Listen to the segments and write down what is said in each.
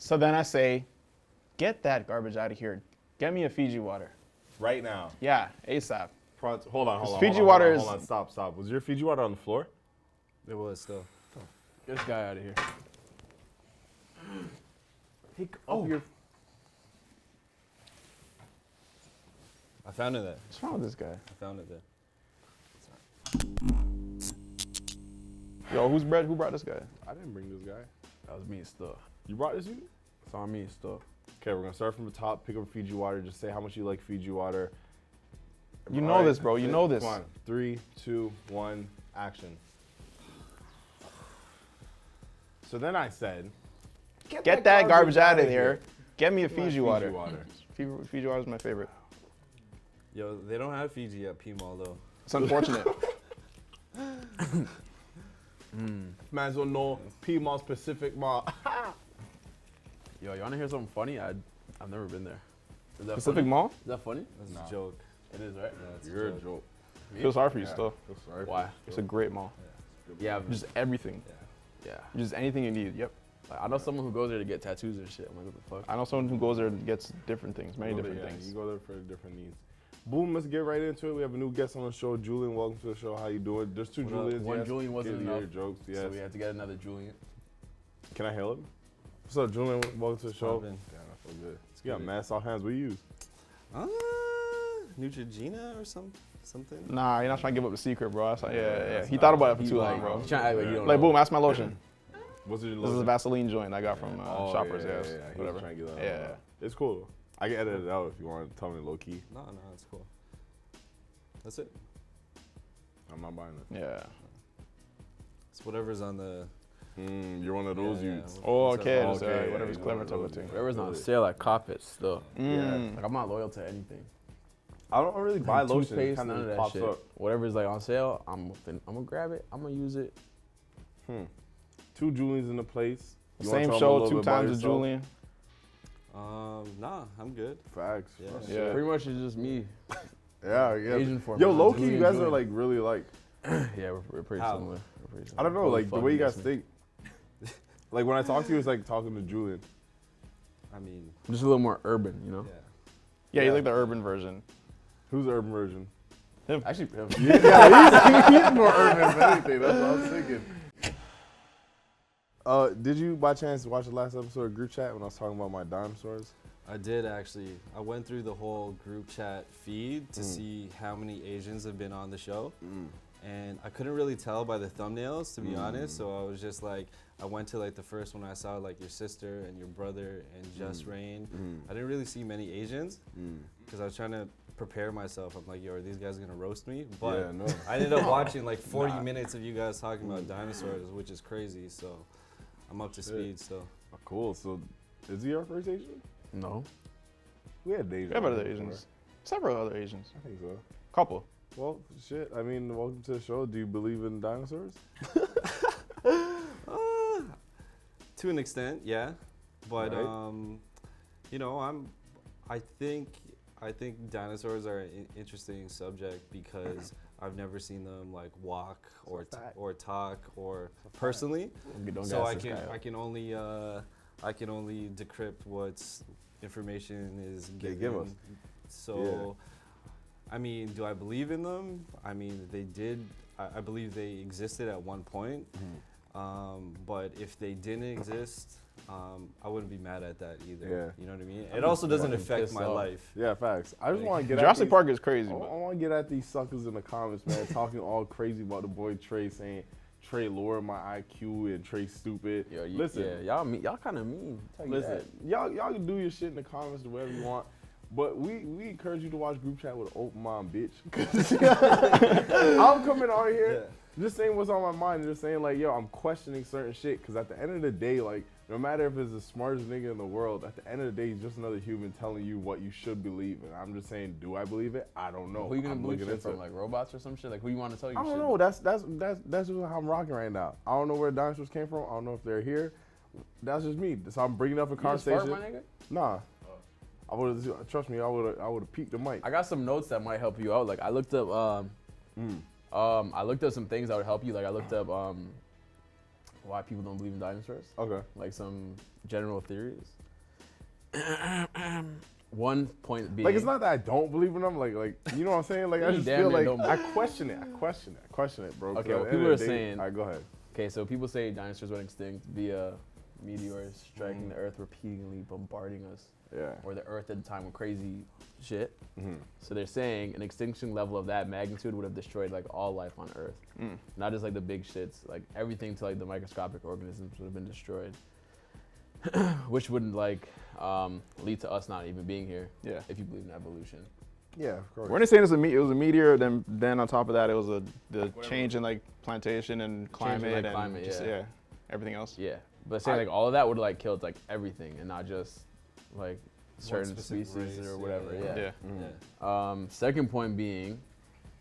So then I say, get that garbage out of here. Get me a Fiji water. Right now. Yeah, ASAP. Hold on. Fiji water is. Hold on, stop. Was your Fiji water on the floor? It was still. Get this guy out of here. Pick up your. I found it there. What's wrong with this guy? I found it there. Yo, who brought this guy? I didn't bring this guy. That was me and stuff. You brought this unit? It's on me and stuff. Okay, we're gonna start from the top. Pick up Fiji water. Just say how much you like Fiji water. You know this, bro. You know this. Come on. 3, 2, 1, action. So then I said, Get that garbage out of here. Get me a Fiji water. Fiji water is my favorite. Yo, they don't have Fiji at P-Mall though. It's unfortunate. Might as well know P-Mall Pacific Mall. Yo, you wanna hear something funny? I've never been there. Is that Pacific funny? Mall? Is that funny? That's a joke. It is, right? Yeah, it's You're a a joke. joke. Feels sorry for you still. Feel sorry for Why? you. It's a great mall. Yeah, Just everything. yeah. Just anything you need. Yep. Like, I know someone who goes there to get tattoos and shit. I'm like, what the fuck? I know someone who goes there and gets different things, many different Yeah, things. You go there for different needs. Boom, let's get right into it. We have a new guest on the show, Julian. Welcome to the show. How you doing? There's two What up? Julians. One yes. Julian wasn't Get your enough, jokes, yes. So we had to get another Julian. Can I hail him? What's up, Julian? Welcome to the show. Poppin'. Damn, I feel good. You got mad soft hands. What do you use? Neutrogena or something? Nah, you're not trying to give up the secret, bro. Yeah. He thought about it for too long, bro. He's trying to act like you don't Like, know. boom, that's my lotion. What's your This is lotion? a Vaseline joint I got from Shoppers, yeah, yes. yeah. He was Whatever. trying to get that Yeah. out. It's cool. I can edit it out if you want to tell me low key. No, it's cool. That's it. I'm not buying it. Yeah. It's whatever's on the. You're one of those yeah, youths. Oh, okay. Okay, Just, yeah, whatever's you clever know, type of those- thing. Whatever's on sale at Coppets still. Mm. Like, I'm not loyal to anything. I don't really buy Like, lotion. It toothpaste, kind none of of that pops shit. up. Whatever's like on sale, I'm gonna grab it. I'm gonna use it. Two Julians in the place. You wanna Same tell them a show, little 2 bit about times as yourself? Julian. Nah, I'm good. Facts. Yeah. Yeah. Pretty much it's just me. Yeah. Asian form. Yo, low key, you Julian, guys are Julian. like really like. Yeah, we're pretty How? similar. I don't know, Holy like the fuck, way you guess guys me. think. Like when I talk to you, it's like talking to Julian. I mean, Just a little more urban, you know. yeah. Yeah, he's Yeah. like the urban version. Who's the urban version? Actually, He's more urban than anything. That's what I was thinking. Did you by chance watch the last episode of Group Chat when I was talking about my dinosaurs? I did actually. I went through the whole group chat feed to see how many Asians have been on the show. And I couldn't really tell by the thumbnails, to be honest. So I was just like, I went to like the first one I saw, like your sister and your brother and Just Rain. I didn't really see many Asians because I was trying to prepare myself. I'm like, yo, are these guys gonna roast me? But Yeah, no. I ended up watching like 40 minutes of you guys talking about dinosaurs, which is crazy. So I'm up to speed still. Oh, cool. So, is he our first Asian? no. We had Asians. We have other Asians. Several other Asians. I think so. Couple. Well, shit. I mean, welcome to the show. Do you believe in dinosaurs? To an extent, yeah. But Right. you know, I think dinosaurs are an interesting subject because I've never seen them like walk or talk or personally. Don't So gas this guy up. I can only decrypt what's information is They given. give us. So, I mean, do I believe in them? I mean, they did. I believe they existed at one point. But if they didn't exist, I wouldn't be mad at that either. Yeah. You know what I mean? It also doesn't fucking affect pissed my off. life. Yeah, facts. I just want to get Jurassic at Park is crazy. I But want to get at these suckers in the comments, man, talking all crazy about the boy Trey, saying Trey lowered my IQ and Trey stupid. Yo, Listen, yeah, y'all kind of mean. Tell you listen, that. y'all can do your shit in the comments or whatever you want. But we encourage you to watch Group Chat with an open mind, bitch. 'Cause I'm coming on here just saying what's on my mind, just saying like, yo, I'm questioning certain shit. Because at the end of the day, like, no matter if it's the smartest nigga in the world, at the end of the day, he's just another human telling you what you should believe. And I'm just saying, do I believe it? I don't know. Who you gonna I'm believe looking shit from? into it. Like robots or some shit? Like who you want to tell you I shit? don't know. That's just how I'm rocking right now. I don't know where dinosaurs came from. I don't know if they're here. That's just me. So I'm bringing up a You just fart, conversation. my nigga? Nah. I would trust me. I would peeked the mic. I got some notes that might help you out. Like I looked up, I looked up some things that would help you. Like I looked up, why people don't believe in dinosaurs. Okay. Like some general theories. One point being, Like it's not that I don't believe in them. Like you know what I'm saying? Like I You just damn feel near like don't I question it. I question it, bro. 'Cause Okay, at well, the end people of are the day- saying- All right, go ahead. okay, so people say dinosaurs went extinct via meteors striking the Earth, repeatedly bombarding us, Yeah. or the Earth at the time with crazy shit. Mm-hmm. So they're saying an extinction level of that magnitude would have destroyed like all life on Earth, not just like the big shits, like everything to like the microscopic organisms would have been destroyed, which would like lead to us not even being here. Yeah. If you believe in evolution. Yeah, of course. Weren't they saying it was a meteor? Then on top of that, it was the change in like plantation and climate like, and climate, just, yeah. everything else. Yeah, but saying like all of that would have like killed like everything and not just like certain specific species race, or whatever. Yeah. Yeah. Second point being,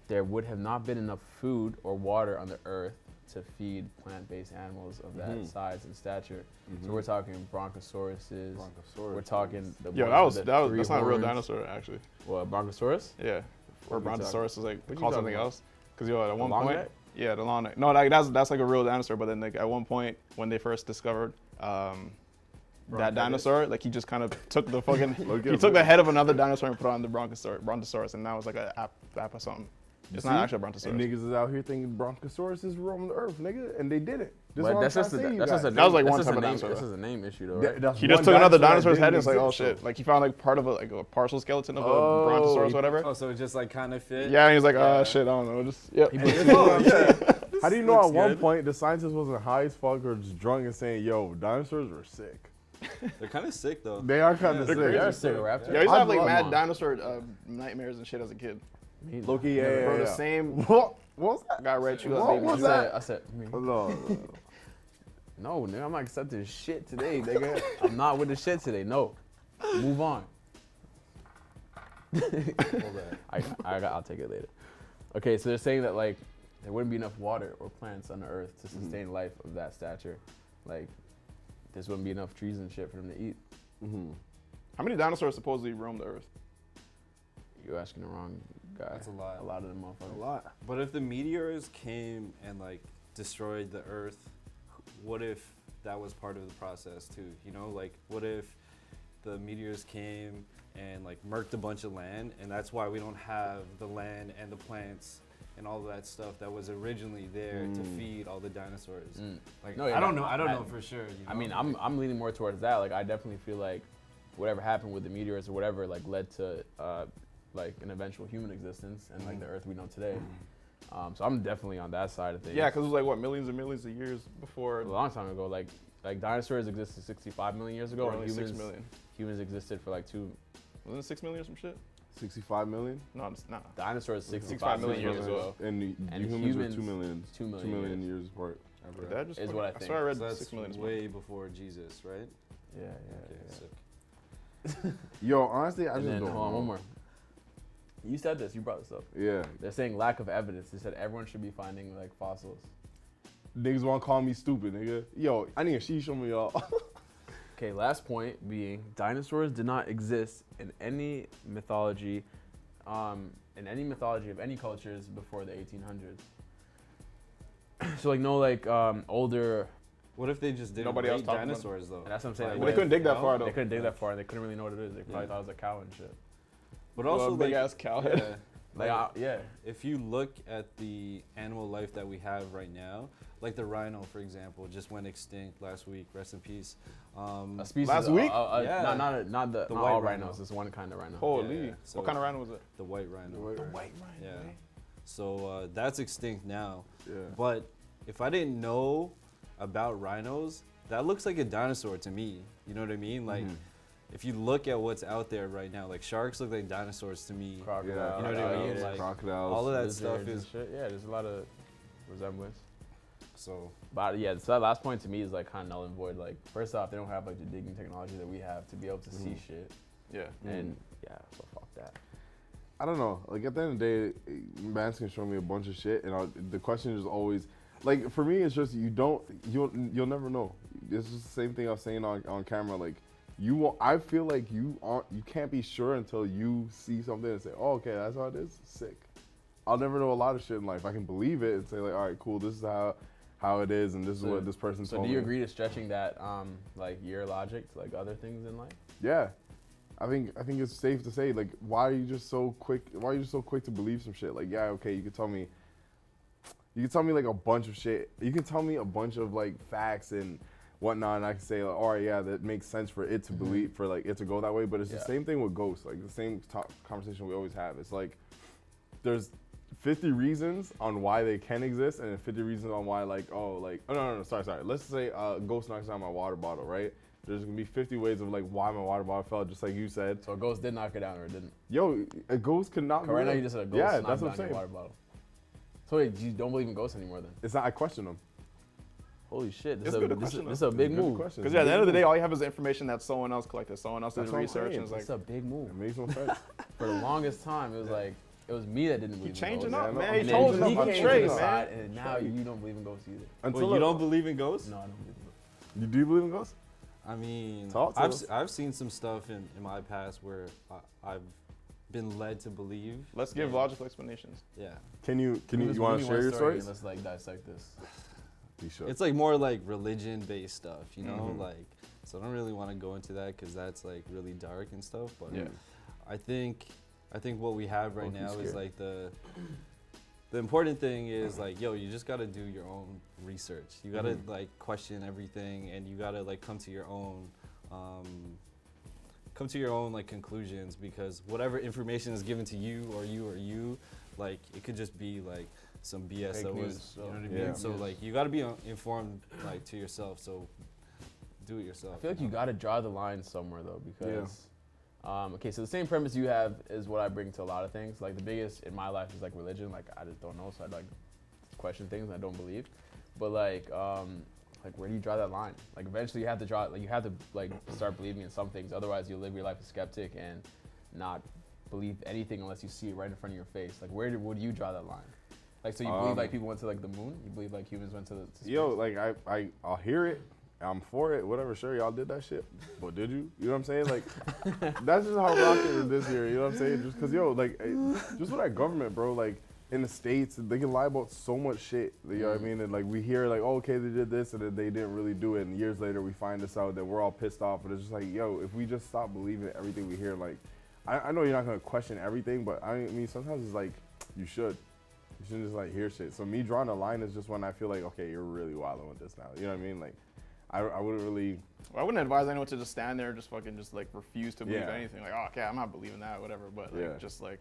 there would have not been enough food or water on the earth to feed plant-based animals of that size and stature. So we're talking brontosauruses. We're talking the Yo, ones with the that's not a real three dinosaur actually. horns. What, brontosaurus? Yeah. Or What are you talking- brontosaurus is like What you called talking something about? else. Cause yo, at one long point, neck? yeah, the long neck. No, like that's like a real dinosaur. But then like at one point when they first discovered that dinosaur, like he just kind of took the fucking he took the head of another dinosaur and put it on the brontosaurus, and now it's like a app or something. It's not actually a brontosaurus. And niggas is out here thinking Brontosaurus is roaming the earth, nigga, and they didn't. This But is what that's I'm just trying to say, you that's just a guys. That was like name- one that's type just of a name- dinosaur. This is a name issue though, Th- right? that's He just one took another dinosaur dinosaur's that head and it's like, didn't oh exist, shit. Like he found like part of a partial skeleton of a Oh, brontosaurus, he- whatever. Oh, so it just like kind of fit. Yeah, and he's like, Yeah. shit, I don't know. Just yep. How do you know looks at one good. point the scientist wasn't high as fuck or just drunk and saying, yo, dinosaurs were sick? They're kind of sick though. They are kind of They're sick. crazy. They're sick raptor. Yeah, I used to have like love mad mine. dinosaur nightmares and shit as a kid. Loki, yeah, Bro, yeah. the same What was that? guy read you up What baby. was shit. that? I said, No. no, nigga, I'm not accepting shit today, nigga. I'm not with the shit today. No, move on. I'll take it later. Okay, so they're saying that like there wouldn't be enough water or plants on the earth to sustain life of that stature. Like there wouldn't be enough trees and shit for them to eat. How many dinosaurs supposedly roam the earth? You're asking the wrong guy. That's a lot. A lot of them motherfuckers. A lot. But if the meteors came and like destroyed the Earth, what if that was part of the process too? You know, like what if the meteors came and like murked a bunch of land, and that's why we don't have the land and the plants and all of that stuff that was originally there to feed all the dinosaurs. Like No, yeah, I don't that- know. I don't know that- for sure. You know? I mean, I'm leaning more towards that. Like, I definitely feel like whatever happened with the meteors or whatever, like, led to like an eventual human existence and like the Earth we know today. So I'm definitely on that side of things. Yeah, because it was like what millions and millions of years before. a long time ago, like dinosaurs existed 65 million years ago, Or and only 6 humans million. humans existed for like Wasn't it 6 million or some shit? 65 million? No, it's not. dinosaurs 65 million years ago. And And humans humans, are 2 million. 2 million 2 million years. years apart. Did that just Is fucking- what I I think. swear I read So that's 6 million. way before Jesus, right? Yeah, yeah, Okay, yeah. sick. Yo, honestly, I And just then don't hold on, know. one more. You said this. You brought this up. Yeah. They're saying lack of evidence. They said everyone should be finding like fossils. Niggas want to call me stupid, nigga. Yo, I need a sheesh on me, y'all. Okay, last point being dinosaurs did not exist in any mythology, of any cultures before the 1800s. So like no like older, What if they just didn't Nobody else rate talked about- dinosaurs though? and that's what I'm saying. Like, Well, Like, they couldn't dig that No? far they though. couldn't dig that far. They couldn't really know what it is. They probably Yeah. thought it was a cow and shit. But Well, also a big like, ass cow head. yeah, Like yeah, if you look at the animal life that we have right now, like the rhino, for example, just went extinct last week. Rest in peace. a species. Last week? Yeah. Not The not white all rhino. rhinos. It's one kind of rhino. Holy. Yeah, so- What kind of rhino was it? The white rhino. The White rhino. Yeah. eh? So that's extinct now. Yeah. But if I didn't know about rhinos, that looks like a dinosaur to me. You know what I mean? Like, if you look at what's out there right now, like sharks look like dinosaurs to me. Crocodile. You know what I mean? alligators, Like, crocodiles. all of that lizards stuff and is shit. Yeah, there's a lot of resemblance. so. But yeah, so that last point to me is like kind of null and void. Like first off, they don't have like the digging technology that we have to be able to see shit. Yeah. And yeah, so fuck that. I don't know. Like at the end of the day, Mans can show me a bunch of shit, and the question is always, like for me, it's just you'll never know. It's just the same thing I was saying on camera. Like I feel like you can't be sure until you see something and say, oh, okay, that's how it is. Sick. I'll never know a lot of shit in life. I can believe it and say like, all right, cool. This is how how it is, and this is what this person So told do you me. agree to stretching that like your logic to like other things in life? Yeah, I think it's safe to say, like, why are you just so quick? Why are you just so quick to believe some shit? Like, yeah, okay, you can tell me like a bunch of shit. You can tell me a bunch of like facts and whatnot, and I can say, like, all right, yeah, that makes sense for it to believe, for like it to go that way. But it's the same thing with ghosts. Like the same conversation we always have. It's like there's 50 reasons on why they can exist, and then 50 reasons on why, like, no, sorry. Let's say a ghost knocks down my water bottle, right? There's gonna be 50 ways of like why my water bottle fell, just like you said. So a ghost did knock it down or it didn't? Yo, a ghost could knock. Right now you just said a ghost yeah, knocked that's what down I'm saying. your water bottle. So wait, you don't believe in ghosts anymore then? It's not. I question them. Holy shit, this It's good to is question this is a big Good move. question. Because at the end of the day, all you have is the information that someone else collected. Someone else did That's the what I'm research, saying. and it's like It's a big move. It makes no sense. For the longest time, it was like it was me that didn't believe in changing ghosts. up, Yeah, man. I'm He And told then us he about came Trey, to the man. side, and now you don't believe in ghosts either. Until Well, you don't believe in ghosts? No, I don't believe in ghosts. You do believe in ghosts? I mean, Talk to us. I've seen some stuff in my past where I've been led to believe. Let's give and- logical explanations. Yeah. Can you Give want me to one share your story stories? and let's like dissect this. You should. It's like more like religion-based stuff, you know, Mhm. like. So I don't really want to go into that because that's like really dark and stuff. But Yeah. I think what we have right Don't be now is scared. like the important thing is like, yo, you just gotta do your own research. You gotta like question everything, and you gotta like come to your own like conclusions, because whatever information is given to you, like it could just be like some BS Fake that was, news, you know what I so- mean? Yeah. So like you gotta be informed like to yourself. So do it yourself. I feel like you got to draw the line somewhere though, because okay, so the same premise you have is what I bring to a lot of things. Like the biggest in my life is like religion. Like I just don't know, so I like question things and I don't believe. But like where do you draw that line? Like eventually you have to draw. Like you have to like start believing in some things. Otherwise, you'll live your life a skeptic and not believe anything unless you see it right in front of your face. Like would you draw that line? Like so you believe like people went to like the moon? You believe like humans went to space? Yo, like I'll hear it. I'm for it, whatever. Sure, y'all did that shit, but did you? You know what I'm saying? Like, that's just how rocket is this year. You know what I'm saying? Just cause, yo, like, just with our government, bro. Like, in the States, they can lie about so much shit. You know what I mean? And like, we hear like, oh, okay, they did this, and then they didn't really do it. And years later, we find this out that we're all pissed off. But it's just like, yo, if we just stop believing everything we hear, like, I know you're not gonna question everything, but I mean, sometimes it's like, you should. You shouldn't just like hear shit. So me drawing a line is just when I feel like, okay, you're really wilding with this now. You know what I mean? Like, I wouldn't really. Well, I wouldn't advise anyone to just stand there and just fucking just like refuse to believe Yeah. anything. Like, oh, okay, I'm not believing that, whatever. But like, Yeah. just like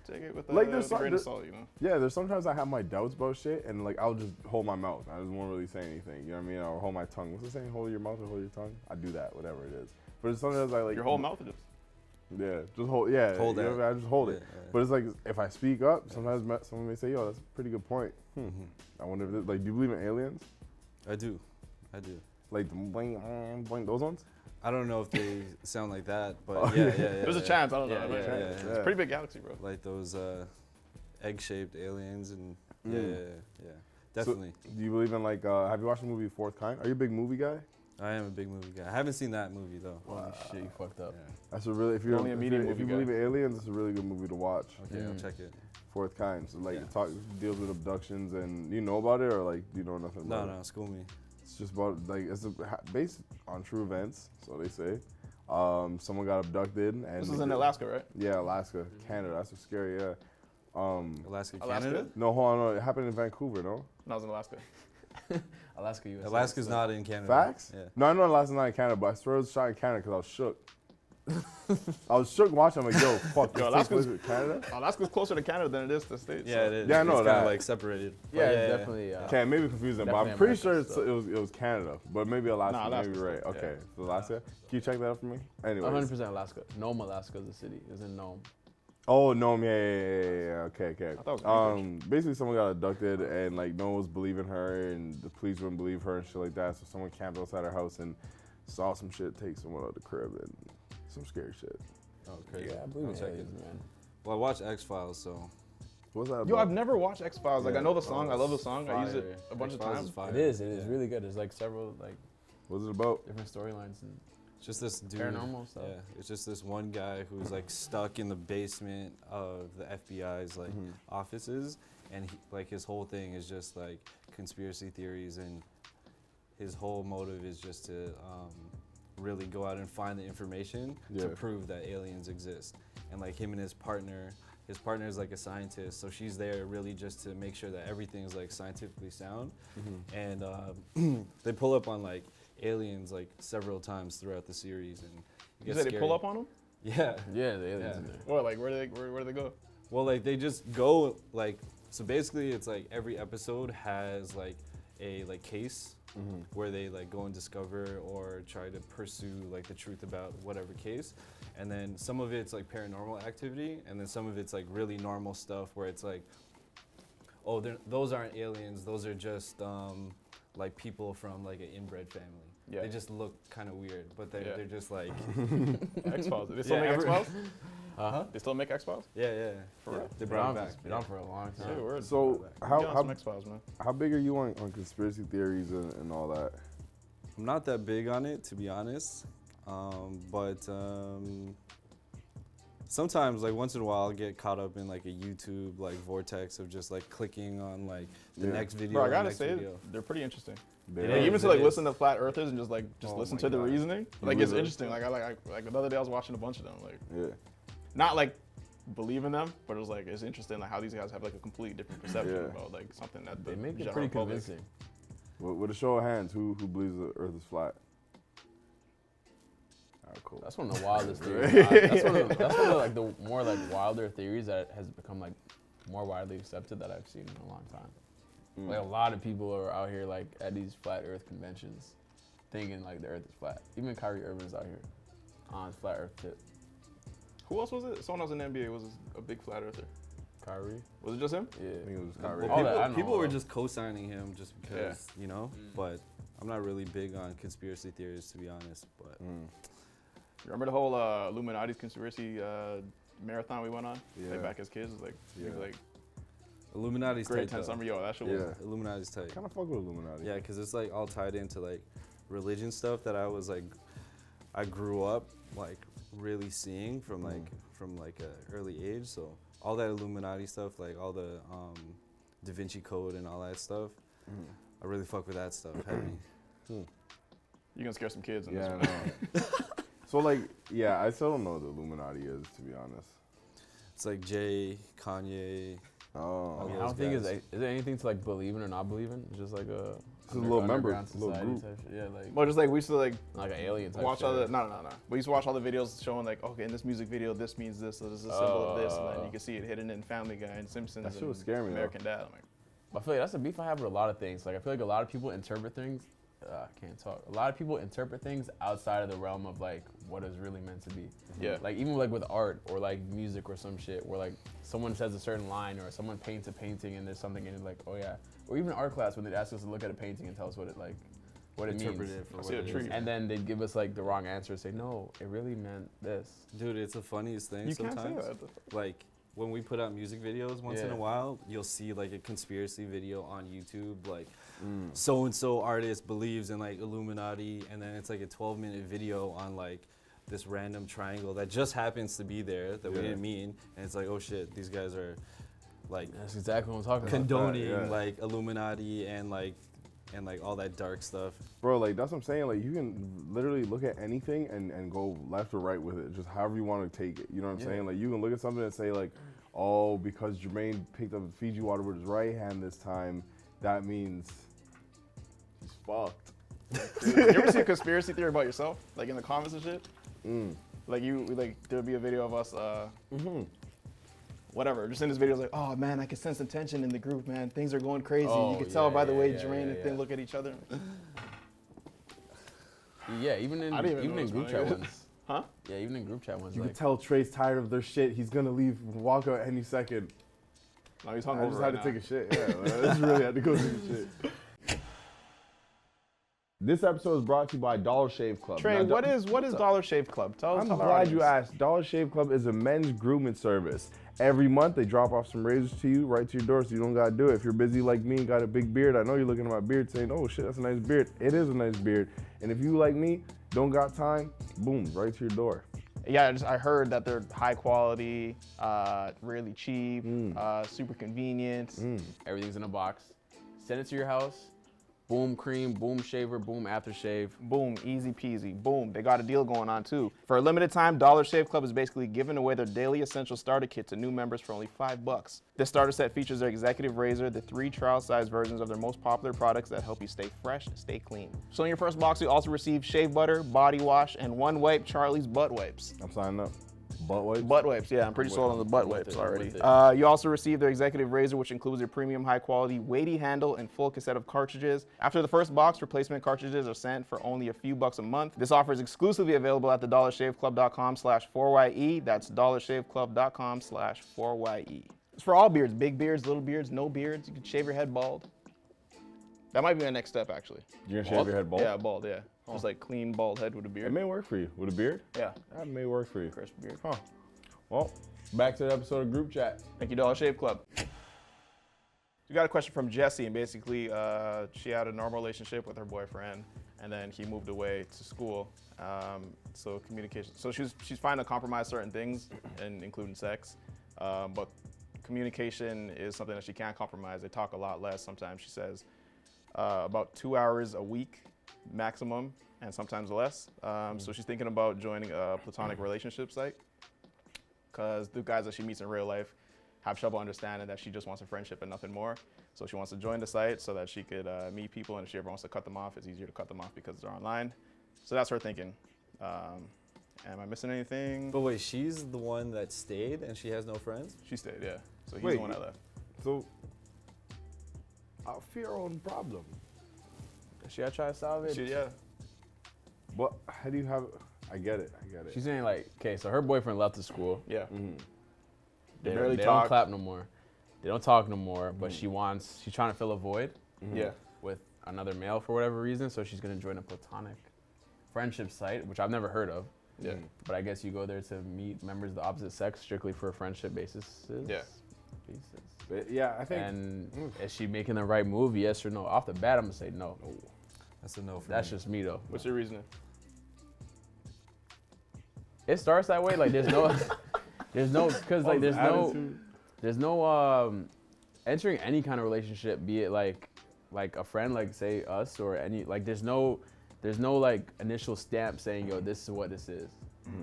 take it with Like, a there's some- grain of salt, you know. Yeah, there's sometimes I have my doubts about shit, and like I'll just hold my mouth. I just won't really say anything. You know what I mean? Or hold my tongue. What's the saying? Hold your mouth or hold your tongue? I do that, whatever it is. But it's sometimes I like Your whole mouth is just. Yeah, just hold. Yeah, Hold you know that. what I mean? I just hold it. Yeah, yeah. But it's like if I speak up, sometimes someone may say, "Yo, that's a pretty good point." I wonder if like, do you believe in aliens? I do. Like the boing, boing, those ones? I don't know if they sound like that, but Oh, yeah. There's a chance. I don't know. Yeah, Like, yeah, It's yeah. a pretty big galaxy, bro. Like those egg-shaped aliens and Mm. yeah, definitely. So, do you believe in like? Have you watched the movie Fourth Kind? Are you a big movie guy? I am a big movie guy. I haven't seen that movie though. Holy shit, you fucked up. Yeah. That's a really if you're Only a medium if you movie believe in aliens, it's a really good movie to watch. Okay, I'll check it. Fourth Kind. So like Yeah. it deals with abductions, and you know about it, or like do you know nothing about it? No, school me. It's just about like based on true events, so they say. Someone got abducted, and This is in Alaska, right? Yeah, Alaska, Canada. That's what's scary. Yeah. Alaska, Alaska? Canada? No, hold on. No, it happened in Vancouver. No. No, I was in Alaska. Alaska, USA. Alaska's not in Canada. Facts? Yeah. No, I know Alaska's not in Canada, but I swear it was shot in Canada because I was shook. I was shook watching. I'm like, yo, fuck. Yo, this takes place in Canada. Alaska's closer to Canada than it is to the States. Yeah, it is. Yeah, I know it's kind that. of like separated. Yeah, But it's definitely. Okay, I may be confusing, but Definitely I'm pretty America, sure it was Canada, but maybe Alaska. Nah, maybe Alaska's you're right. close, Okay, yeah. so Alaska. Can you check that out for me? Anyways. 100% Alaska. Nome, Alaska is the city. It's in Nome. Oh no, yeah. Okay. I thought it was Basically, someone got abducted, and like no one was believing her, and the police wouldn't believe her and shit like that. So someone camped outside her house and saw some shit take someone out the crib and some scary shit. Oh, crazy. Yeah, I believe I'll in check aliens, it. man. Well, I watch X-Files, so. What's that about? Yo, I've never watched X Files. Like Yeah. I know the song. I love the song. I use Fire. it a bunch of X-Files times. is fire. It is Yeah. really good. There's like several like What's it about? different storylines and Just this dude. Paranormal stuff. Yeah, it's just this one guy who's like stuck in the basement of the FBI's like offices, and like his whole thing is just like conspiracy theories, and his whole motive is just to really go out and find the information to prove that aliens exist. And like him and his partner is like a scientist, so she's there really just to make sure that everything is like scientifically sound. And they pull up on like aliens like several times throughout the series, and it You gets said they pull up on them? Yeah. Yeah, the aliens in there. What, like, where do they go? Well, like they just go like, so basically it's like every episode has like a like case where they like go and discover or try to pursue like the truth about whatever case. And then some of it's like paranormal activity, and then some of it's like really normal stuff where it's like, oh, those aren't aliens, those are just like people from like an inbred family. Yeah. They just look kind of weird, but they're just like X-Files. They still Yeah, make X-Files? Uh-huh. They still make X-Files? yeah. For real? They brought it back. It's been on for a long time. Yeah, word. So Get how on some X-Files, man. how big are you on conspiracy theories and all that? I'm not that big on it, to be honest, but sometimes, like once in a while, I'll get caught up in like a YouTube like vortex of just like clicking on like the next video. Bro, I and the gotta next say, video. they're pretty interesting. They Like, are. even to like listen to flat earthers and just Oh listen my to the God. reasoning, You like it's really- interesting. Like like the other day I was watching a bunch of them, like Yeah. not like believe in them, but it was like it's interesting like how these guys have like a completely different perception Yeah. about like something that They the make it general pretty public- convincing. With a show of hands, who believes the Earth is flat? Alright, cool. That's one of the wildest theories. That's one of like the more like wilder theories that has become like more widely accepted that I've seen in a long time. Like a lot of people are out here like at these flat Earth conventions, thinking like the Earth is flat. Even Kyrie Irving's out here on his flat Earth tip. Who else was it? Someone else in the NBA was a big flat earther. Kyrie? Was it just him? Yeah. I think it was Well, Kyrie. All that, I people know people all were that. just co-signing him just because, you know, but I'm not really big on conspiracy theories, to be honest, but Remember the whole Illuminati's conspiracy marathon we went on? Yeah. Like back as kids, it was like Yeah. like Illuminati's grade tight 10 though. summer. Yo, that shit Yeah. was Illuminati's tight. Kind of fuck with Illuminati. Yeah, because it's like all tied into like religion stuff that I was like, I grew up like really seeing from like a early age. So all that Illuminati stuff, like all the Da Vinci Code and all that stuff, I really fuck with that stuff heavy. you gonna scare some kids in Yeah, this I know. So like, yeah, I still don't know what the Illuminati is, to be honest. It's like Jay, Kanye. Oh, I mean, I those don't think guys. is there anything to like believe in or not believe in. It's just like a It's a little member, underground little society group. type shit. Yeah, like Well, just like we used to like an alien type watch shit. all the no. We used to watch all the videos showing like, okay, in this music video, this means this, so this is a symbol of this, and then you can see it hidden in Family Guy and Simpsons That shit and was scaring me, though. American Dad. I'm like, I feel like that's a beef I have with a lot of things. Like I feel like a lot of people interpret things. I can't talk. A lot of people interpret things outside of the realm of like what is really meant to be. yeah, Like even like with art or like music or some shit where like someone says a certain line or someone paints a painting and there's something in it like, oh yeah. Or even art class when they'd ask us to look at a painting and tell us what it Interpret means. it for I what see a it tree. is. And then they'd give us like the wrong answer and say, no, it really meant this. Dude, it's the funniest thing you can't sometimes. say that. Like when we put out music videos once in Yeah. a while, you'll see like a conspiracy video on YouTube, like so and so artist believes in like Illuminati, and then it's like a 12-minute video on like this random triangle that just happens to be there that we Yeah. didn't mean, and it's like, oh shit, these guys are like That's exactly what I'm talking about. condoning yeah. like Illuminati and like all that dark stuff. Bro, like that's what I'm saying. Like you can literally look at anything and go left or right with it, just however you want to take it. You know what I'm Yeah. saying? Like you can look at something and say like, oh, because Jermaine picked up Fiji water with his right hand this time, that means he's fucked. You ever see a conspiracy theory about yourself, like in the comments and shit? Like there'd be a video of us, whatever, just in this video, like, oh man, I can sense some tension in the group, man. Things are going crazy. Oh, you can tell by the way yeah, Jermaine and yeah. Thin look at each other. Yeah, even in I didn't even even in notice, group man. chat ones. Huh? Yeah, even in group chat ones. You Like, can tell Trey's tired of their shit. He's gonna leave, walk out any second. No, he's I hungover just right had to now. take a shit. Yeah, man. I just really had to go take a shit. This episode is brought to you by Dollar Shave Club. Trey, Now, what is Dollar Shave Club? Tell I'm our glad you audience. asked. Dollar Shave Club is a men's grooming service. Every month they drop off some razors to you, right to your door, so you don't gotta do it. If you're busy like me and got a big beard, I know you're looking at my beard saying, oh shit, that's a nice beard. It is a nice beard. And if you like me, don't got time, boom, right to your door. Yeah, I heard that they're high quality, really cheap, super convenient. Everything's in a box. Send it to your house. Boom cream, boom shaver, boom aftershave. Boom, easy peasy, boom. They got a deal going on too. For a limited time, Dollar Shave Club is basically giving away their daily essential starter kit to new members for only $5. This starter set features their executive razor, the 3 trial-size versions of their most popular products that help you stay fresh, stay clean. So in your first box, you also receive shave butter, body wash, and 1 wipe Charlie's butt wipes. I'm signing up. Butt wipes? Butt wipes, yeah, I'm pretty sold on the butt wipes already. You also receive their executive razor, which includes a premium high quality weighty handle and full cassette of cartridges. After the first box, replacement cartridges are sent for only a few bucks a month. This offer is exclusively available at the dollarshaveclub.com/4YE. That's dollarshaveclub.com/4YE. It's for all beards, big beards, little beards, no beards. You can shave your head bald. That might be my next step, actually. You're gonna shave your head bald? Yeah, bald, yeah. Just like clean, bald head with a It beard. may work for you. With a beard? Yeah, That may work for you. crisp beard. Huh. Well, back to the episode of Group Chat. Thank you, Dollar Shave Club. We got a question from Jessie, and basically, she had a normal relationship with her boyfriend, and then he moved away to school. So communication. So she's fine to compromise certain things, and including sex, but communication is something that she can't compromise. They talk a lot less. Sometimes she says about 2 hours a week maximum, and sometimes less. So she's thinking about joining a platonic relationship site, because the guys that she meets in real life have trouble understanding that she just wants a friendship and nothing more. So she wants to join the site so that she could meet people, and if she ever wants to cut them off, it's easier to cut them off because they're online. So that's her thinking. Am I missing anything? But wait, she's the one that stayed and she has no friends? She stayed, yeah. So he's Wait, the one that left. So, I fear our own problem. She gotta try to solve it. Yeah. But how do you have? I get it. She's saying like, okay, so her boyfriend left the school. Yeah. They barely don't talk. clap no more. They don't talk no more. But she's trying to fill a void Yeah. with another male for whatever reason. So she's gonna join a platonic friendship site, which I've never heard of. Yeah. But I guess you go there to meet members of the opposite sex strictly for a friendship basis. Yeah. But yeah, I think. And is she making the right move? Yes or no? Off the bat, I'm gonna say no. That's a no for That's me. just me though. What's your reasoning? It starts that way. Like there's no, because like there's no entering any kind of relationship, be it like a friend, like say us or any, like there's no like initial stamp saying, yo, this is what this is.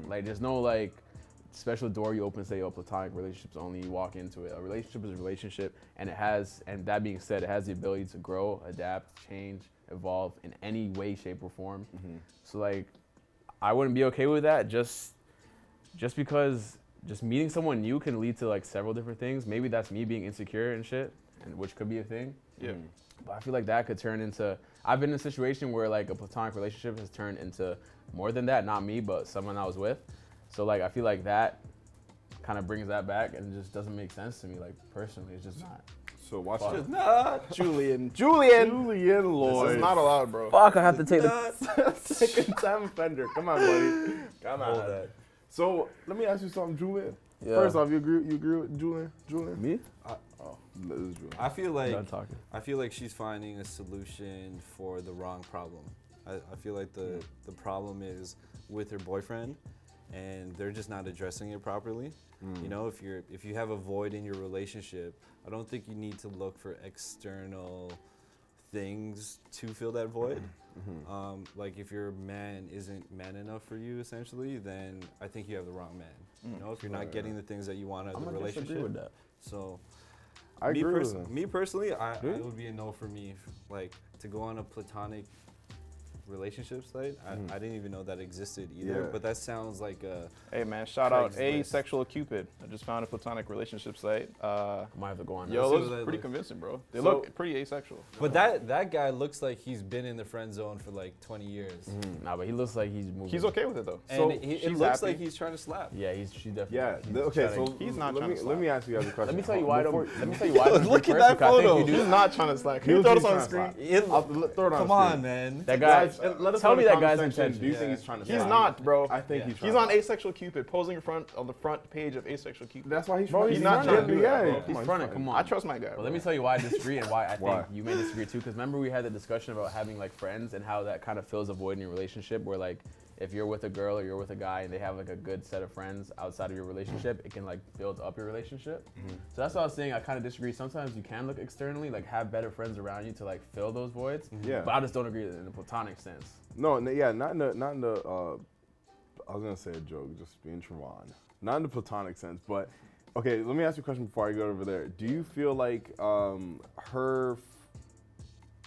Like there's no like special door you open, say, yo, platonic relationships only, you walk into it. A relationship is a relationship, and that being said, it has the ability to grow, adapt, change, evolve in any way, shape, or form. So like, I wouldn't be okay with that just because just meeting someone new can lead to like several different things. Maybe that's me being insecure and shit, and which could be a thing. Yeah. But I feel like that could turn into, I've been in a situation where like a platonic relationship has turned into more than that, not me, but someone I was with. So like, I feel like that kind of brings that back, and it just doesn't make sense to me, like personally, it's just not. So watch Fuck. this. Not Julian Julian Lloyd. This is not allowed, bro. Fuck, I have to take the Second time offender. Come on, buddy. Come on. Hold that. So let me ask you something, Julian. Yeah. First off, you agree with Julian? Me? This is Julian. I feel Done like talking. she's finding a solution for the wrong problem. I feel like the problem is with her boyfriend, and they're just not addressing it properly. You know, if you have a void in your relationship, I don't think you need to look for external things to fill that void. Like if your man isn't man enough for you, essentially, then I think you have the wrong man. You know, if you're not getting the things that you want out of the relationship. disagree with that. So, I agree with him. me personally, I Really? it would be a no for me. Like to go on a platonic relationship site. I didn't even know that existed either. Yeah. But that sounds like a Hey man, shout out Craigslist. Asexual Cupid. I just found a platonic relationship site. I might have to go on Yo, see it what looks that pretty looks. convincing, bro. They So- look pretty asexual. But that guy looks like he's been in the friend zone for like 20 years. Nah, but he looks like he's moving. He's okay with it though. And So, it she's looks happy. like he's trying to slap. Yeah, she definitely. Yeah. he's Okay. trying So to- He's not let trying me to let me ask you guys a question. Let me tell you why. Before- Let me tell you why. I don't Look agree at that first, because I think photo. you do. He's not trying to slack. Can He you throw was this on the trying screen? to slap. I'll throw it on Come the on, screen. man. That Guys, guy. let us Tell know me in the that guy's comment section, intentions. Do you think he's trying to? He's slide? not, bro. I think he's. He's on Asexual Cupid, posing in front on the front page of Asexual Cupid. That's why he's. Bro, trying- he's not fronting. trying to do that, Yeah, bro. He's fronting. Come on. I trust my guy. But let me tell you why I disagree and why I Why? think you may disagree too. Because remember we had the discussion about having like friends and how that kind of fills a void in your relationship. Where like if you're with a girl or you're with a guy and they have like a good set of friends outside of your relationship, it can like build up your relationship. So that's what I was saying. I kind of disagree. Sometimes you can look externally, like have better friends around you to like fill those voids. Yeah. But I just don't agree in the platonic sense. No, yeah, not in the. I was gonna say a joke, just being Trevon. Not in the platonic sense, but okay. Let me ask you a question before I go over there. Do you feel like her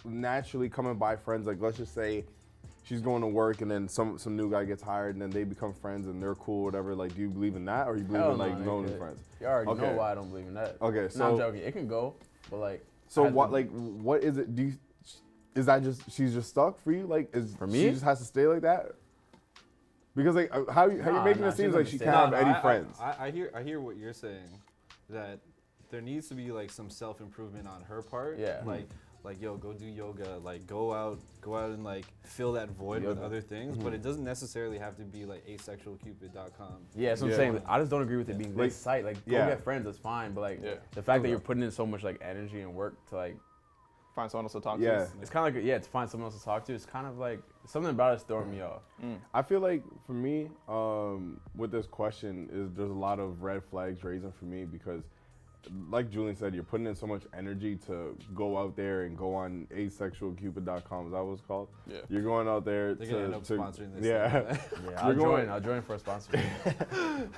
naturally coming by friends? Like, let's just say she's going to work and then some new guy gets hired and then they become friends and they're cool, whatever. Like, do you believe in that, or you believe Hell in like no, knowing nigga. friends? You already Okay. know why I don't believe in that. Okay, No, so I'm joking. It can go, but like. so I what? think- Like, what is it? Is that just she's just stuck for you? Like, For me? she just has to stay like that? Because like how you're making nah, it seem she like she doesn't can't stay. have any friends. I hear what you're saying, that there needs to be like some self-improvement on her part. Yeah. Like yo, go do yoga, like go out and like fill that void with Yoga. other things, but it doesn't necessarily have to be like asexualcupid.com. Yeah, that's what Yeah. I'm saying. I just don't agree with it being Like, this site. Like, go yeah. get friends, that's fine. But like, Yeah. the fact that you're putting in so much like energy and work to like, Find someone else to talk Yeah. to. it's kind of like, yeah, to find someone else to talk to. It's kind of like something about it's throwing me off. I feel like for me, with this question, there's a lot of red flags raising for me because, like Julian said, you're putting in so much energy to go out there and go on asexualcupid.com. Is that what it's called? Yeah. You're going out there They're to gonna end up sponsoring this. Yeah. Yeah, You're I'll join for a sponsorship.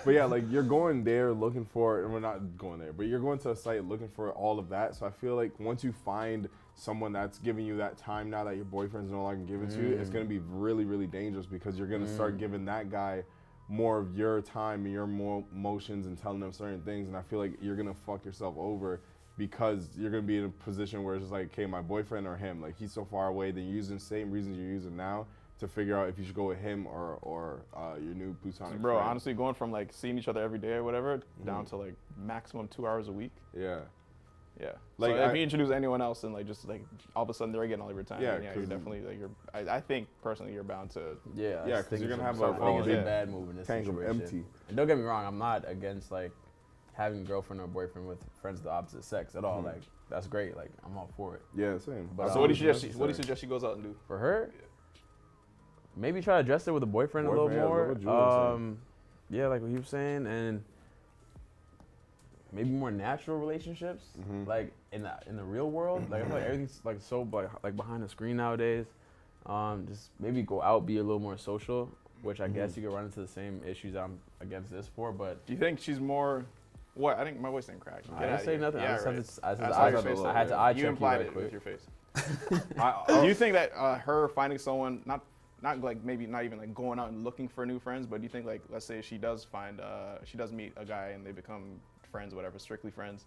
But yeah, like you're going there looking for, and we're not going there, but you're going to a site looking for all of that. So I feel like once you find someone that's giving you that time now that your boyfriend's no longer giving to you, it's going to be really, really dangerous because you're going to start giving that guy more of your time and your more emotions and telling them certain things. And I feel like you're going to fuck yourself over because you're going to be in a position where it's just like, okay, my boyfriend or him, like he's so far away, then you're using the same reasons you're using now to figure out if you should go with him or your new platonic Bro, friend. honestly, going from like seeing each other every day or whatever down to like maximum 2 hours a week. Yeah. Yeah. Like, Like so if I- you introduce anyone else and like just like all of a sudden they're getting all of your time. Yeah, then, yeah, you're 'cause- definitely like I think personally you're bound to. Yeah, Yeah, 'cause you're gonna have I a think it's big a bad move in this tank of situation. empty. And don't get me wrong, I'm not against like having a girlfriend or boyfriend with friends of the opposite sex at all. Like that's great. Like I'm all for it. Yeah, same. But, So what do you That's suggest? What do you suggest she goes out and do? For her, maybe try to address it with a boyfriend, Boyfriend, a yeah, little what more. Julian saying. Yeah, like what he was saying, and maybe more natural relationships, like in the real world. Like I feel like everything's like so like behind the screen nowadays. Just maybe go out, be a little more social, which I guess you could run into the same issues I'm against this for. But Do you think she's more? What? I think my voice didn't crack. I didn't say nothing. Yeah, I just right. had to, I I had saw to eye you check you implied right it quick. with your face. Do you think that her finding someone, not like maybe not even like going out and looking for new friends, but do you think like let's say she does find she does meet a guy and they become friends, whatever, strictly friends,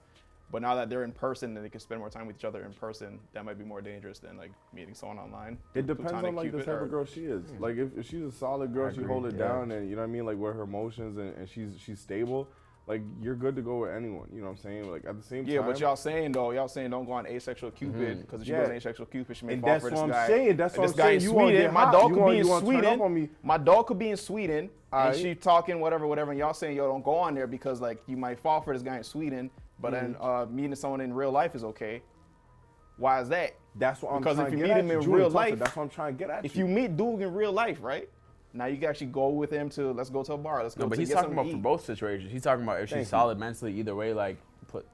but now that they're in person and they can spend more time with each other in person, that might be more dangerous than like meeting someone online? It depends Platonic on like the Cupid, type or- of girl she is. Like if she's a solid girl, I she agree, hold it yeah. down, and you know what I mean, like with her emotions, and she's stable. Like you're good to go with anyone. You know what I'm saying? Like at the same Yeah, time. but y'all saying don't go on asexual Cupid because if she Yeah. goes on asexual Cupid, she may And fall that's for this what I'm guy. saying. That's And what this I'm guy saying. in You wanna Sweden. get My hot. dog You could wanna- be in you wanna turn up Sweden. on me. My dog could be in Sweden, and Aight. she talking whatever, and y'all saying yo don't go on there because like you might fall for this guy in Sweden, but then meeting someone in real life is okay. Why is that? That's what I'm Because trying if to you get meet at him you. in Julian, real talk to- life- that's what I'm trying to get at If you. you meet dude in real life, right? Now you can actually go with him to let's go to a bar. Let's go. No, but to he's get talking something about to for eat. both situations. He's talking about if Thank she's you. solid mentally, either way, like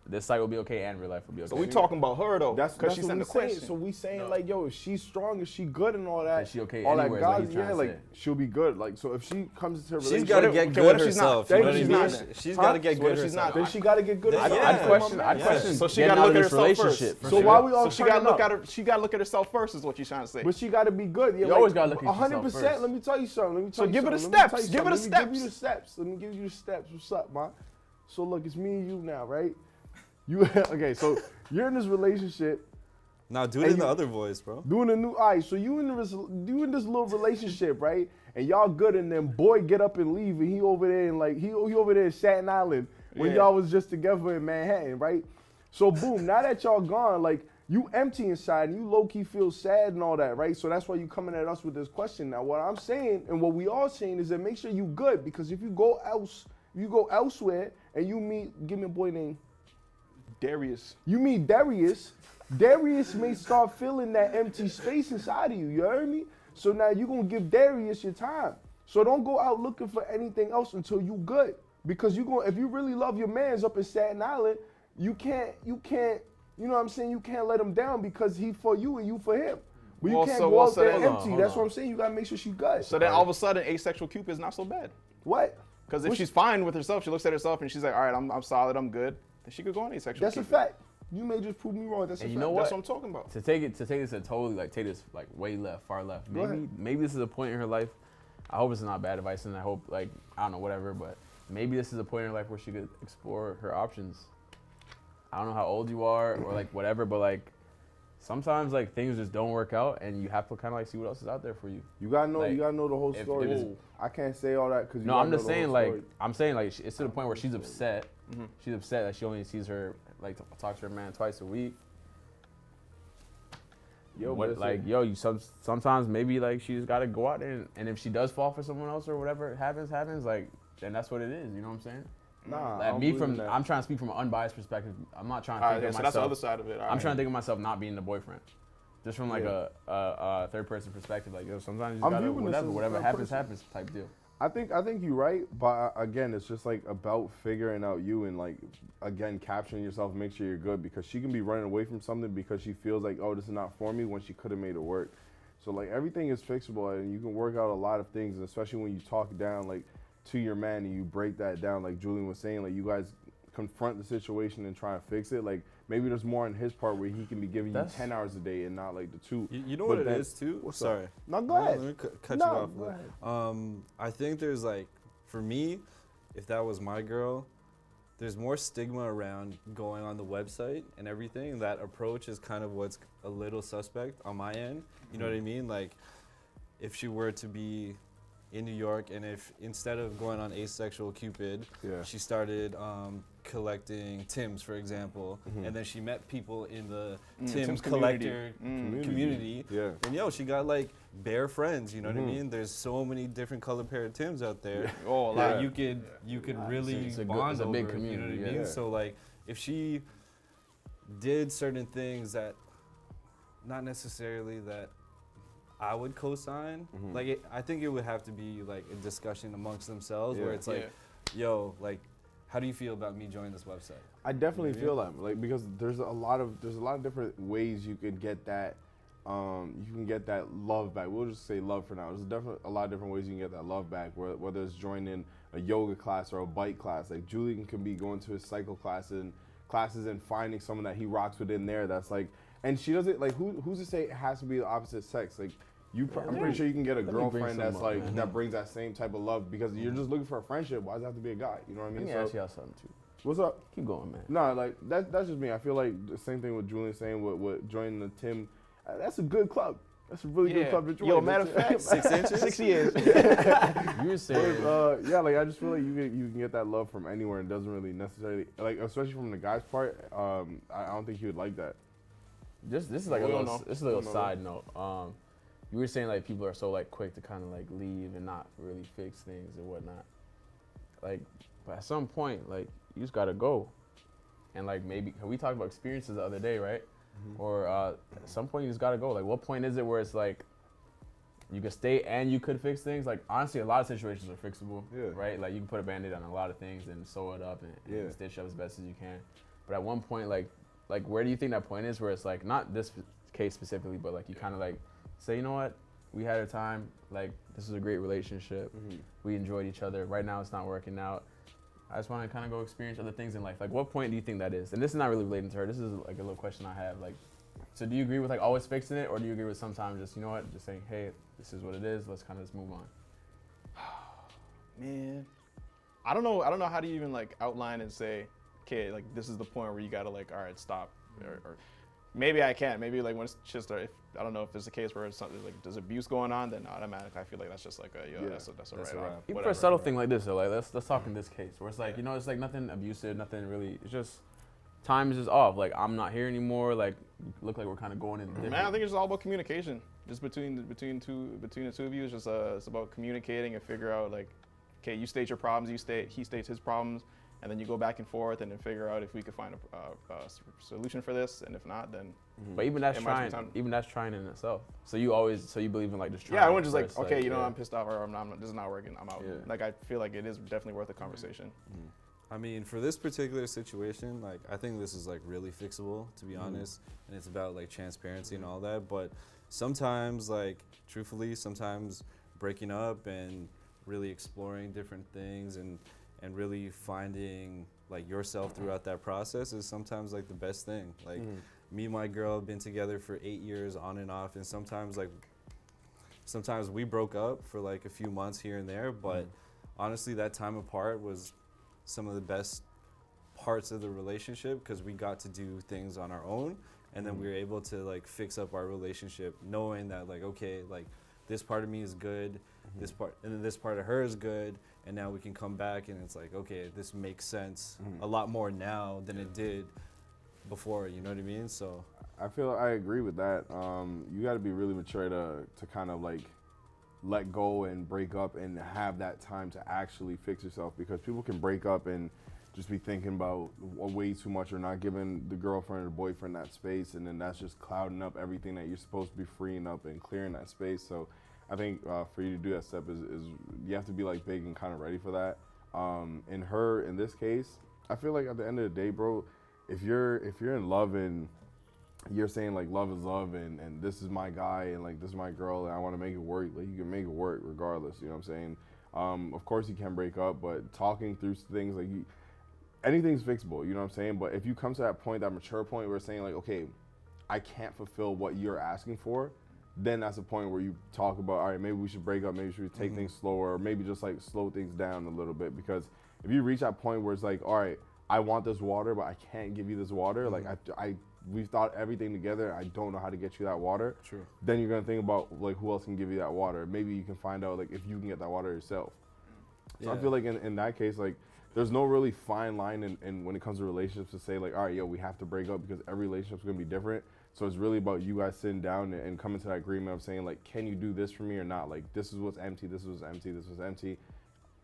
this site will be okay and real life will be okay. So we talking about her though, That's because what she we sent the saying. question. So we saying like, yo, if she's strong, if she good and all that, Is she okay all that anywhere is what guys, he's trying yeah, to like say. she'll be good. Like so, if she comes into a She's relationship, got to What get if- good what if she's not? herself. You Then know what I she's mean? not. She's Huh? got to get So good if she's not, herself. then she got to get good. Yeah. herself. Yeah. I'd question. I'd Yeah. question. So she getting gotta out look of at this herself relationship. first. for So sure. why we all So she gotta turning look up? at her. She gotta look at herself first, is what you're trying to say. But she got to be good. Yeah, You always gotta look at yourself 100%. first. Let me tell you something. Let me tell you give her the something. Let me steps. tell you Give her the something. Let me give you the steps. steps. Let me give you the steps. What's up, man? So look, it's me and you now, right? You okay? So you're in this relationship, Now do it And in the you- other voice, bro. doing a new eye. So you in this little relationship, right? And y'all good, and then boy get up and leave, and he over there and like he over there in Staten Island when Yeah. y'all was just together in Manhattan, right? So boom, now that y'all gone, like You empty inside and you low-key feel sad and all that, right? So that's why you coming at us with this question. Now, what I'm saying and what we all saying is that make sure you good, because if you go elsewhere and you meet, give me a boy name, Darius. You meet Darius. Darius may start feeling that empty space inside of you. You heard me? So now you're gonna give Darius your time. So don't go out looking for anything else until you good, because if you really love your man's up in Staten Island, you can't. You know what I'm saying? You can't let him down because he for you and you for him. But you can't go out there empty. That's what I'm saying. You gotta make sure she's good. So then all of a sudden, asexual Cupid is not so bad. What? Because if she's fine with herself, she looks at herself and she's like, all right, I'm solid, I'm good. Then she could go on asexual That's Cupid. a fact. You may just prove me wrong. That's a fact. You know what? That's what I'm talking about. To take this to totally take this way left, far left. Maybe this is a point in her life. I hope it's not bad advice, and I hope I don't know, whatever. But maybe this is a point in her life where she could explore her options. I don't know how old you are or whatever, but sometimes things just don't work out, and you have to kind of see what else is out there for you. You gotta know. You gotta know the whole story. I can't say all that because no, I'm just saying it's to the point where she's upset. Mm-hmm. She's upset that she only sees her talks to her man twice a week. You sometimes maybe she just gotta go out there and if she does fall for someone else or whatever happens, then that's what it is. You know what I'm saying? Nah, I'm trying to speak from an unbiased perspective. I'm not trying to think of myself. So that's the other side of it. I'm trying to think of myself not being the boyfriend. Just from a third person perspective, sometimes you gotta whatever happens type deal. I think you're right, but again, it's just about figuring out you and again capturing yourself, make sure you're good, because she can be running away from something because she feels oh, this is not for me, when she could have made it work. So everything is fixable and you can work out a lot of things, especially when you talk down to your man and you break that down, like Julian was saying, you guys confront the situation and try and fix it. Maybe there's more on his part where he can be giving you 10 hours a day and not the 2. You know what it is too? Sorry. No, go ahead. Let me cut you off. Go ahead. I think there's for me, if that was my girl, there's more stigma around going on the website and everything. That approach is kind of what's a little suspect on my end. You know what I mean? If she were to be in New York, and if instead of going on Asexual Cupid, she started collecting Tims, for example, and then she met people in the Tims collector community, and she got bare friends. You know what I mean? There's so many different color pair of Tims out there that you could really bond over. Big community, you know what I mean? So if she did certain things that not necessarily that I would co-sign. I think it would have to be a discussion amongst themselves where it's how do you feel about me joining this website? I definitely feel that, because there's a lot of different ways you could get that, love back. We'll just say love for now. There's definitely a lot of different ways you can get that love back, whether it's joining a yoga class or a bike class. Julian can be going to his cycle classes and finding someone that he rocks with in there that's and she doesn't who's to say it has to be the opposite sex? I'm pretty sure you can get a girlfriend that's that brings that same type of love, because you're just looking for a friendship. Why does it have to be a guy? You know what I mean? Let me ask y'all something too. What's up? Keep going, man. No, that's just me. I feel the same thing with Julian saying with joining the Tim. That's a good club. That's a really good club to join. Yo, matter of fact, 6 inches? 6 years. You were saying. I just feel you can get that love from anywhere. It doesn't really necessarily, especially from the guy's part, I don't think he would like that. This is a little side note. You were saying people are so quick to kind of leave and not really fix things and whatnot. But at some point, you just gotta go. And maybe we talked about experiences the other day, right? Or at some point you just gotta go. What point is it where it's you could stay and you could fix things? Honestly, a lot of situations are fixable, right? You can put a Band-Aid on a lot of things and sew it up and stitch up as best as you can. But at one point, where do you think that point is where it's not this case specifically, but you kind of say, you know what, we had a time, this is a great relationship, we enjoyed each other, right now it's not working out, I just want to kind of go experience other things in life. What point do you think that is? And this is not really relating to her, this is a little question I have. So do you agree with always fixing it, or do you agree with sometimes just, you know what, just saying, hey, this is what it is, let's kind of just move on? Man, I don't know how do you even outline and say, okay, this is the point where you gotta all right, stop, or maybe I can't. Maybe when it's just I don't know if there's a case where it's something there's abuse going on, then automatically I feel that's just that's a write-off. Even for a subtle thing like this, though, let's talk in this case where it's it's nothing abusive, nothing really. It's just time is just off. Like, I'm not here anymore. Like, look like we're kind of going in different. Man, I think it's all about communication. Just between the two of you, it's just it's about communicating and figure out like, okay, you state your problems, he states his problems, and then you go back and forth and then figure out if we could find a solution for this, and if not, then. But even that's trying. Even that's trying in itself. So you believe in like just trying. Yeah, I wouldn't just first, like, okay, yeah. I'm pissed off or this is not working, I'm out. Yeah. Like I feel like it is definitely worth a conversation. I mean, for this particular situation, like I think this is like really fixable, to be honest, and it's about like transparency and all that. But sometimes, like truthfully, sometimes breaking up and really exploring different things and really finding like yourself throughout that process is sometimes like the best thing. Like me and my girl have been together for 8 years on and off, and sometimes we broke up for like a few months here and there, but honestly that time apart was some of the best parts of the relationship because we got to do things on our own, and then we were able to like fix up our relationship knowing that like, okay, like this part of me is good, this part, and then this part of her is good, and now we can come back and it's like, okay, this makes sense a lot more now than it did before, you know what I mean? So I feel I agree with that. You got to be really mature to kind of like let go and break up and have that time to actually fix yourself, because people can break up and just be thinking about way too much or not giving the girlfriend or the boyfriend that space, and then that's just clouding up everything that you're supposed to be freeing up and clearing that space. So I think for you to do that step is you have to be like big and kind of ready for that. In this case, I feel like at the end of the day, bro, if you're in love and you're saying like love is love and this is my guy and like this is my girl and I want to make it work, like you can make it work regardless, you know what I'm saying? Of course you can break up, but talking through things like anything's fixable, you know what I'm saying? But if you come to that point, that mature point where it's saying like, okay, I can't fulfill what you're asking for, then that's a point where you talk about, all right, maybe we should break up, maybe we should take things slower, or maybe just like slow things down a little bit. Because if you reach that point where it's like, all right, I want this water, but I can't give you this water, like we've thought everything together, I don't know how to get you that water. True. Then you're gonna think about like who else can give you that water. Maybe you can find out like if you can get that water yourself. So I feel like in that case, like there's no really fine line in when it comes to relationships to say like, all right, yo, we have to break up, because every relationship's gonna be different. So it's really about you guys sitting down and coming to that agreement of saying like, can you do this for me or not? Like this is what's empty, this is what's empty, this was empty.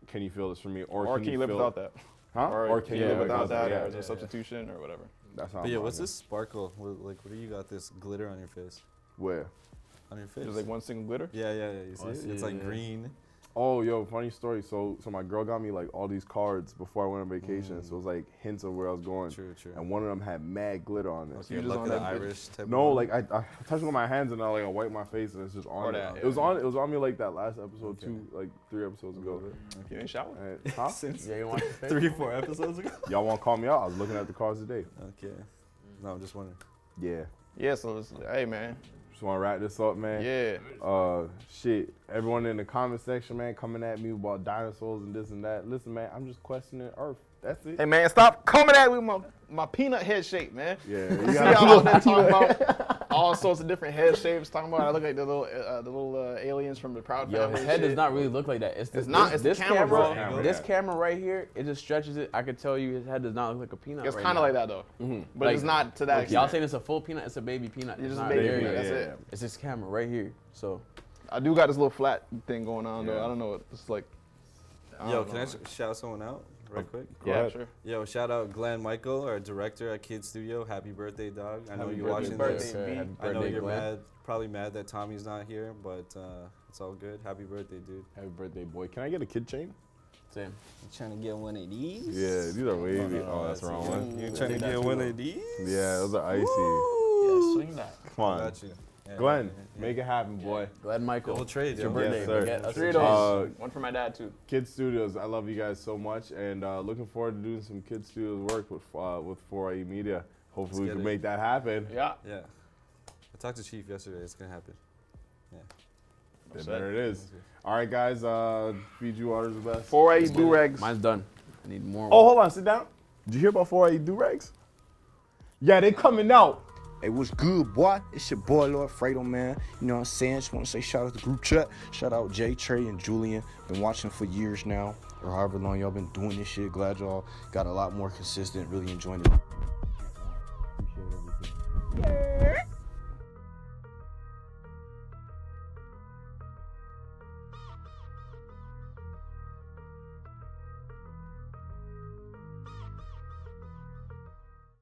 Can you fill this for me? Or can you live without that? Huh? Or can you live without that? Yeah, Or is there a substitution or whatever? That's how. But yeah, what's this sparkle? Like, what do you got this glitter on your face? Where? On your face? There's like one single glitter? Yeah. You see it? It's like green. Oh, yo, funny story. So my girl got me like all these cards before I went on vacation. So it was like hints of where I was going. True. And one of them had mad glitter on it. So you're lucky the Irish type. No, like I touched it with my hands and I wipe my face and it's just on it. It was on me like that last episode too, like 3 episodes ago. You didn't shower? Huh? Yeah, you want 3 or 4 episodes ago. Y'all want to call me out? I was looking at the cards today. Okay. No, I'm just wondering. Yeah. Yeah, so it's, hey man. Just want to wrap this up, man. Yeah. Shit. Everyone in the comment section, man, coming at me about dinosaurs and this and that. Listen, man, I'm just questioning Earth. That's it. Hey man, stop coming at me with my peanut head shape, man. Yeah. You see how out there talking about all sorts of different head shapes, talking about I look like the little aliens from the Proud Yo, Family. his head does not really look like that. It's the camera, bro. This camera right here, it just stretches it. I could tell you his head does not look like a peanut. It's right kind of now. like that though, but Like, it's not to that extent. Y'all saying it's a full peanut? It's a baby peanut. It's It's just a not baby there peanut. yet. That's it. It's this camera right here. So I do got this little flat thing going on though. Yeah. I don't know what it's like. Yo, can I shout someone out right quick? Yeah, ahead. sure. Yo, shout out Glenn Michael, our director at Kid Studio. Happy birthday, dog. I know Happy you're birthday, watching birthday, this. B. Happy I know birthday, you're Glenn. probably mad that Tommy's not here, but it's all good. Happy birthday, dude. Happy birthday, boy. Can I get a kid chain? Same. You trying to get one of these? Yeah, these are wavy. Oh, that's the wrong one. You trying to get one of these? Yeah, those are icy. Yeah, swing that. Come on. Got you. Yeah, Glenn, yeah. make it happen, boy. Glenn Michael. Double trade, It's your yo. birthday. Yes, sir. Get us 3 a of chain. those. One for my dad too. Kid Studios, I love you guys so much, and looking forward to doing some Kid Studios work with 4A Media. Hopefully we get can it. make that happen. Yeah. Yeah. I talked to Chief yesterday. It's going to happen. And there it is. All right, guys, Fiji Water's the best. 4A do-rags. Mine's done. I need more. Oh, hold on, sit down. Did you hear about 4A do-rags? Yeah, they coming out. Hey, what's good, boy? It's your boy, Lord Fredo, man. You know what I'm saying? Just want to say shout out to GroupChat. Shout out Jae, Trey, and Julian. Been watching for years now, or however long y'all been doing this shit. Glad y'all got a lot more consistent. Really enjoying it.